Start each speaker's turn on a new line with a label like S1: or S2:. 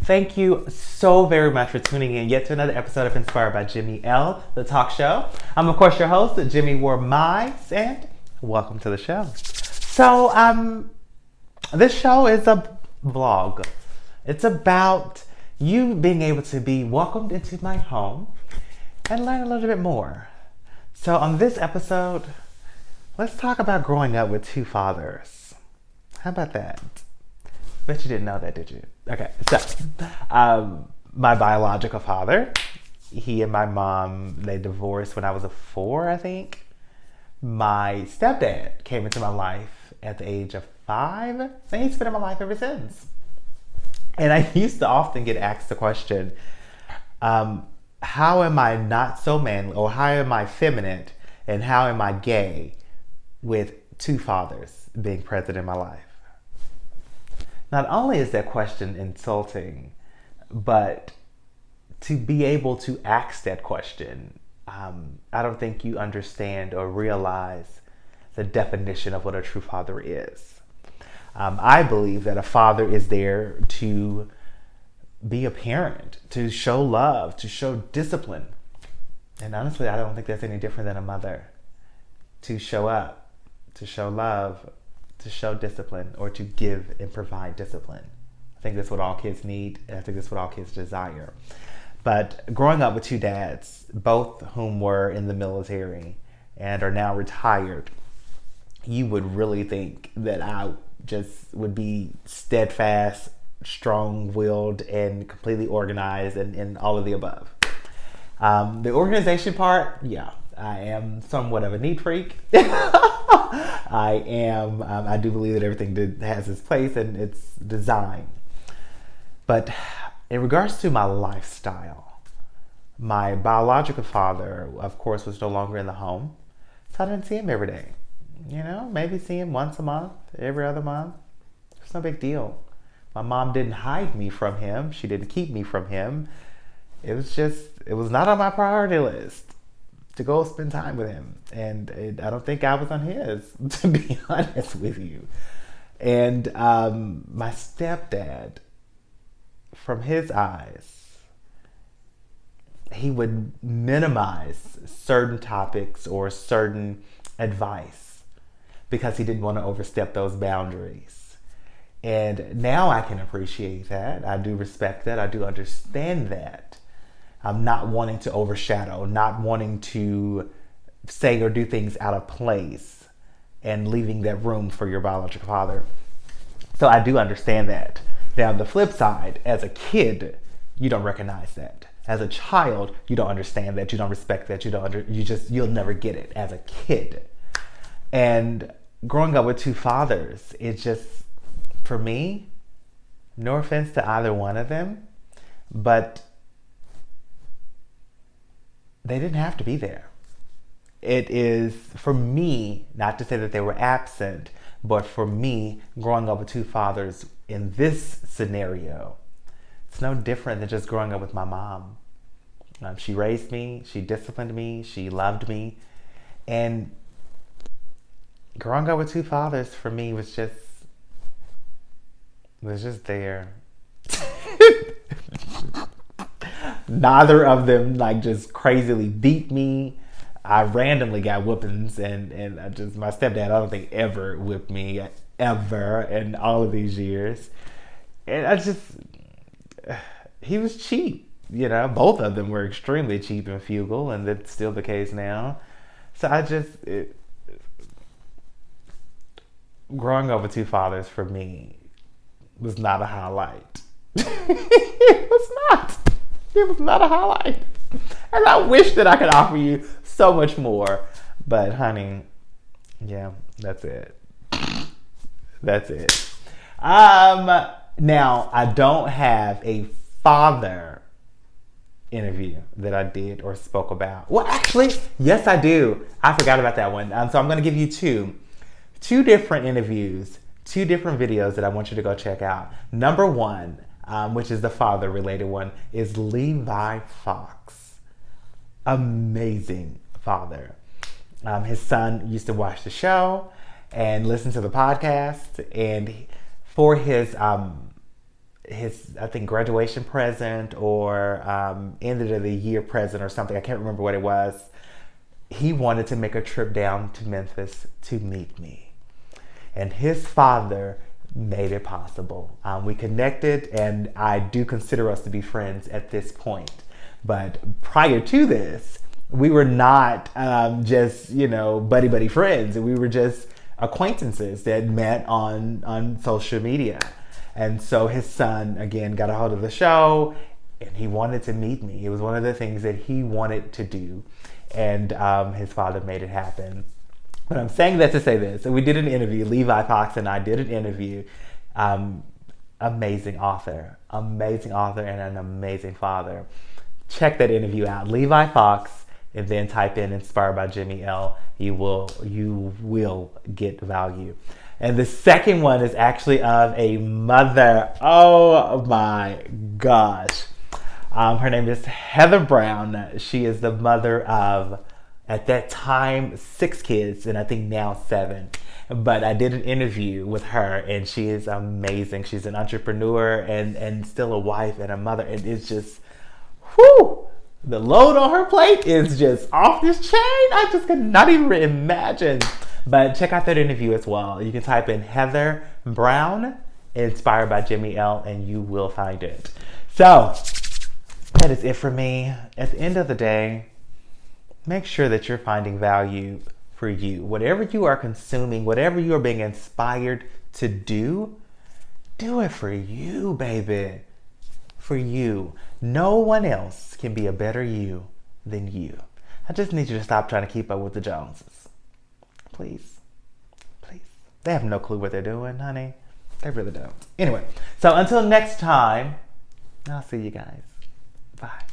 S1: Thank you so very much for tuning in yet to another episode of Inspired by Jimmy L, the talk show. I'm, of course, your host, Jimmy Wore Mize, and welcome to the show. This show is a vlog. It's about you being able to be welcomed into my home and learn a little bit more. So on this episode, let's talk about growing up with two fathers. How about that? Bet you didn't know that, did you? Okay, so my biological father, he and my mom, they divorced when I was 4, I think. My stepdad came into my life at the age of 5, and he's been in my life ever since. And I used to often get asked the question, how am I not so manly, or how am I feminine, and how am I gay with two fathers being present in my life? Not only is that question insulting, but to be able to ask that question, I don't think you understand or realize the definition of what a true father is. I believe that a father is there to be a parent, to show love, to show discipline. And honestly, I don't think that's any different than a mother. To show up, to show love, to show discipline, or to give and provide discipline. I think that's what all kids need, and I think that's what all kids desire. But growing up with two dads, both whom were in the military and are now retired, you would really think that I just would be steadfast, strong-willed, and completely organized, and all of the above. The organization part, yeah, I am somewhat of a neat freak. I do believe that everything has its place and its design. But in regards to my lifestyle, my biological father, of course, was no longer in the home. So I didn't see him every day. You know, maybe see him once a month, every other month. It's no big deal. My mom didn't hide me from him. She didn't keep me from him. It was not on my priority list to go spend time with him. And I don't think I was on his, to be honest with you. And my stepdad, from his eyes, he would minimize certain topics or certain advice because he didn't want to overstep those boundaries. And now I can appreciate that. I do respect that. I do understand that. I'm not wanting to overshadow, not wanting to say or do things out of place and leaving that room for your biological father. So I do understand that. Now, the flip side, as a kid, you don't recognize that. As a child, you don't understand that. You don't respect that. You'll never get it as a kid. And growing up with two fathers, it just, for me, no offense to either one of them, but they didn't have to be there. It is, for me, not to say that they were absent, but for me, growing up with two fathers in this scenario, it's no different than just growing up with my mom. She raised me, she disciplined me, she loved me. And growing up with two fathers for me was just there. Neither of them just crazily beat me. I randomly got whoopings, and my stepdad, I don't think ever whipped me ever in all of these years. And he was cheap, both of them were extremely cheap and frugal, and that's still the case now. So growing up with two fathers for me was not a highlight. It was not. It was not a highlight. And I wish that I could offer you so much more. But honey, yeah, that's it. That's it. Now, I don't have a father interview that I did or spoke about. Well, actually, yes, I do. I forgot about that one. So I'm going to give you two different interviews, 2 different videos that I want you to go check out. Number 1, which is the father-related one, is Levi Fox. Amazing father. His son used to watch the show and listen to the podcast, and for his his, I think, graduation present or end of the year present or something. I can't remember what it was. He wanted to make a trip down to Memphis to meet me. And his father made it possible. We connected, and I do consider us to be friends at this point. But prior to this, we were not just, buddy buddy friends. We were just acquaintances that met on social media. And so his son, again, got a hold of the show, and he wanted to meet me. It was one of the things that he wanted to do. And his father made it happen. But I'm saying that to say this. So we did an interview. Levi Fox and I did an interview. Amazing author, and an amazing father. Check that interview out. Levi Fox, and then type in "Inspired by Jimmy L." You will get value. And the second one is actually of a mother. Oh my gosh. Her name is Heather Brown. She is the mother of, at that time, 6 kids, and I think now 7. But I did an interview with her, and she is amazing. She's an entrepreneur and still a wife and a mother. And it's just, whew, the load on her plate is just off this chain. I just could not even imagine. But check out that interview as well. You can type in Heather Brown, Inspired by Jimmy L, and you will find it. So, that is it for me. At the end of the day, make sure that you're finding value for you. Whatever you are consuming, whatever you are being inspired to do it for you, baby. For you. No one else can be a better you than you. I just need you to stop trying to keep up with the Joneses. Please. Please. They have no clue what they're doing, honey. They really don't. Anyway, so until next time, I'll see you guys. Bye.